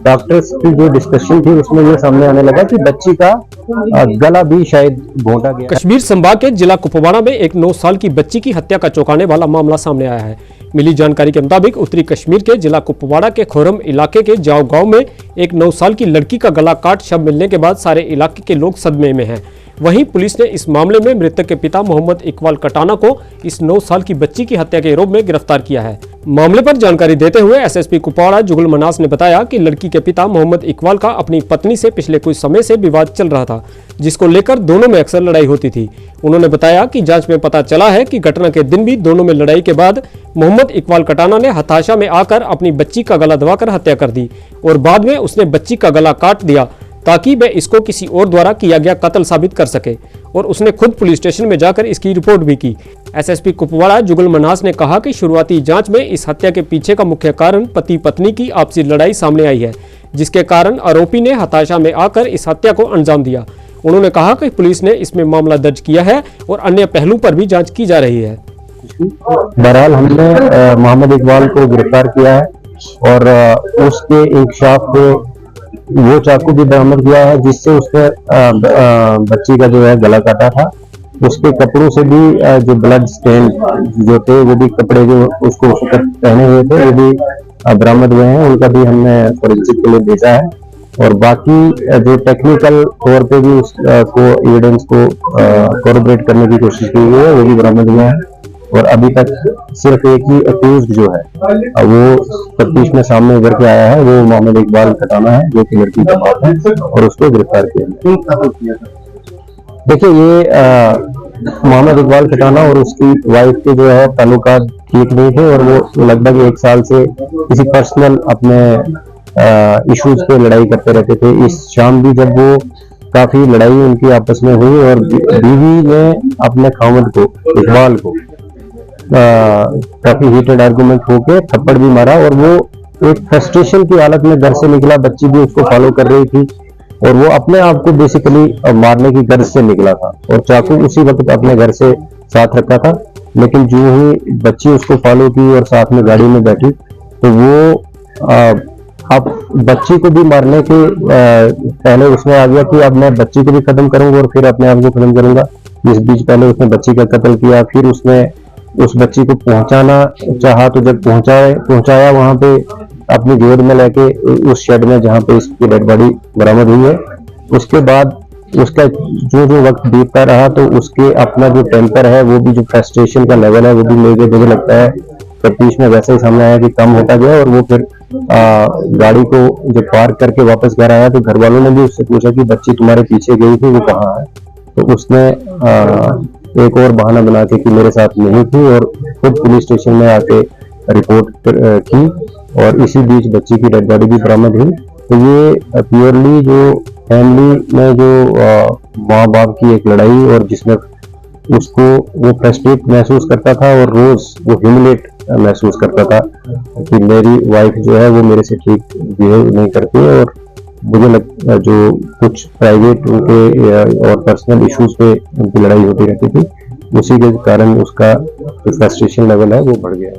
Doctors की जो discussion थी उसमें ये सामने आने लगा कि बच्ची का गला भी शायद घोंटा गया। कश्मीर संभाग के जिला कुपवाड़ा में एक 9 साल की बच्ची की हत्या का चौंकाने वाला मामला सामने आया है। मिली जानकारी के मुताबिक उत्तरी कश्मीर के जिला कुपवाड़ा के खोरम इलाके के जाओ गांव में एक 9 साल की लड़की का गला काट शव मिलने के बाद सारे इलाके के लोग सदमे में हैं। वहीं पुलिस ने इस मामले में मृतक के पिता मोहम्मद इकबाल कटाना को इस 9 साल की बच्ची की हत्या के आरोप में गिरफ्तार किया है। मामले पर जानकारी देते हुए एसएसपी कुपवाड़ा जुगल मनास ने बताया कि लड़की के पिता मोहम्मद इकबाल का अपनी पत्नी से पिछले कुछ समय से विवाद चल रहा था, जिसको लेकर दोनों में अक्सर लड़ाई होती थी। उन्होंने बताया कि जांच में पता चला है कि घटना के दिन भी दोनों में लड़ाई के बाद मोहम्मद इकबाल कटाना ने हताशा में आकर अपनी बच्ची का गला दबाकर हत्या कर दी और बाद में उसने बच्ची का गला काट दिया ताकि वह इसको किसी और द्वारा किया गया कत्ल साबित कर सके, और उसने खुद पुलिस स्टेशन में जाकर इसकी रिपोर्ट भी की। एसएसपी कुपवाड़ा जुगल मनास ने कहा कि शुरुआती जांच में इस हत्या के पीछे का मुख्य कारण पति पत्नी की आपसी लड़ाई सामने आई है, जिसके कारण आरोपी ने हताशा में आकर इस हत्या को अंजाम दिया। उन्होंने कहा कि पुलिस ने इसमें मामला दर्ज किया है और अन्य पहलू पर भी जाँच की जा रही है। बहरहाल हमने मोहम्मद इकबाल को गिरफ्तार किया है और उसके एक शाख को वो चाकू भी बरामद किया है जिससे उसने बच्ची का जो है गला काटा था। उसके कपड़ों से भी जो ब्लड स्टेन जो थे वो भी कपड़े जो उसको पहने हुए थे वो भी बरामद हुए हैं, उनका भी हमने फोरेंसिक के लिए भेजा है। और बाकी जो टेक्निकल तौर पे भी उसको एविडेंस को कोऑर्डिनेट करने की कोशिश की गई है वो भी बरामद हुए हैं। और अभी तक सिर्फ एक ही अक्यूज्ड जो है वो तफ्तीश में सामने उभर के आया है, वो मोहम्मद इकबाल कटाना है जो कि लड़की का बाप है, और उसको गिरफ्तार किया। देखिए ये मोहम्मद इकबाल कटाना और उसकी वाइफ के जो है ताल्लुकात ठीक नहीं थे और वो लगभग 1 साल से किसी पर्सनल अपने इश्यूज पे लड़ाई करते रहते थे। इस शाम भी जब वो काफी लड़ाई उनकी आपस में हुई और बीवी ने अपने खामद को इकबाल को काफी हीटेड आर्गुमेंट होके थप्पड़ भी मारा और वो एक फ्रस्ट्रेशन की हालत में घर से निकला। बच्ची भी उसको फॉलो कर रही थी और वो अपने आप को बेसिकली मारने की गर्ज से निकला था और चाकू उसी वक्त अपने घर से साथ रखा था। लेकिन जो ही बच्ची उसको फॉलो की और साथ में गाड़ी में बैठी तो वो अब बच्ची को भी मारने के पहले उसमें आ गया कि अब मैं बच्ची को भी खत्म करूंगा और फिर अपने आप को खत्म करूंगा। इस बीच पहले उसने बच्ची का कत्ल किया, फिर उसने उस बच्ची को पहुंचाना चाहा तो जब पहुंचाया वहां पे अपनी गोद में लेके उस शेड में जहां पे इसकी डेड बॉडी बरामद हुई है। उसके बाद उसका जो वक्त बीतता रहा तो उसके अपना जो टेम्पर है वो भी जो फ्रस्ट्रेशन का लेवल है वो भी मुझे लगता है तफ्तीश में वैसे ही सामने आया कि कम होता गया। और वो फिर गाड़ी को जब पार्क करके वापस घर आया तो घर वालों ने भी उससे पूछा कि बच्ची तुम्हारे पीछे गई थी वो कहाँ है, तो उसने एक और बहाना बना के कि मेरे साथ नहीं थी और खुद पुलिस स्टेशन में आके रिपोर्ट की और इसी बीच बच्ची की डेड बॉडी भी बरामद हुई। तो ये प्योरली जो फैमिली में जो माँ बाप की एक लड़ाई और जिसमें उसको वो फ्रस्ट्रेट महसूस करता था और रोज वो ह्यूमिलेट महसूस करता था कि मेरी वाइफ जो है वो मेरे से ठीक बिहेव नहीं करती है। और मुझे जो कुछ प्राइवेट उनके और पर्सनल इश्यूज पे उनकी लड़ाई होती रहती थी, उसी के कारण उसका जो फ्रस्ट्रेशन लेवल है वो बढ़ गया।